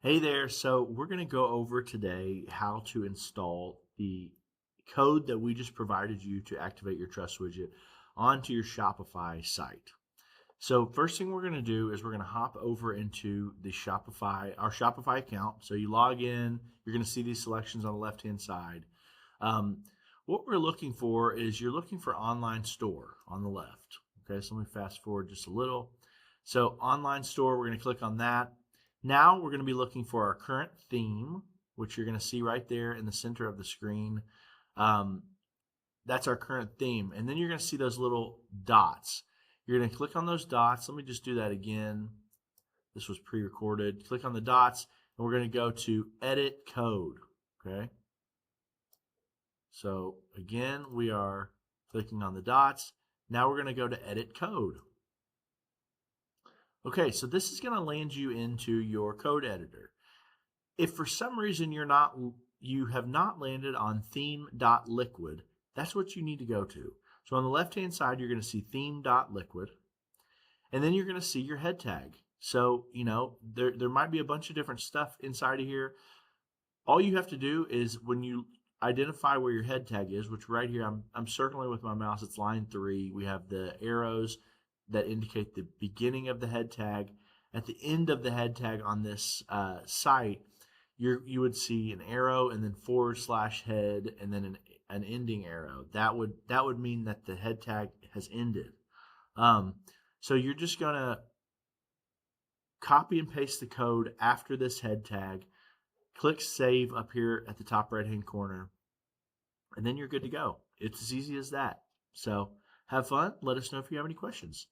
Hey there. So we're going to go over today how to install the code that we just provided you to activate your Trust widget onto your Shopify site. So first thing we're going to do is we're going to hop over into the our Shopify account. So you log in, you're going to see these selections on the left-hand side. Um, what we're looking for is you're looking for online store on the left. Okay, so let me fast forward just a little. So online store, we're going to click on that. Now we're going to be looking for our current theme, which you're going to see right there in the center of the screen. Um, that's our current theme. And then you're going to see those little dots. You're going to click on those dots. Let me just do that again. This was pre-recorded. Click on the dots, and we're going to go to Edit Code. Okay. So again, we are clicking on the dots. Now we're going to go to Edit Code. Okay, so this is going to land you into your code editor. If for some reason you have not landed on theme.liquid, that's what you need to go to. So on the left-hand side, you're going to see theme.liquid, and then you're going to see your head tag. So, there might be a bunch of different stuff inside of here. All you have to do is when you identify where your head tag is, which right here I'm circling with my mouse, it's line 3. We have the arrows that indicate the beginning of the head tag. At the end of the head tag on this site, you would see an arrow and then /head and then an ending arrow. That would mean that the head tag has ended. So you're just gonna copy and paste the code after this head tag. Click save up here at the top right hand corner, and then you're good to go. It's as easy as that. So have fun. Let us know if you have any questions.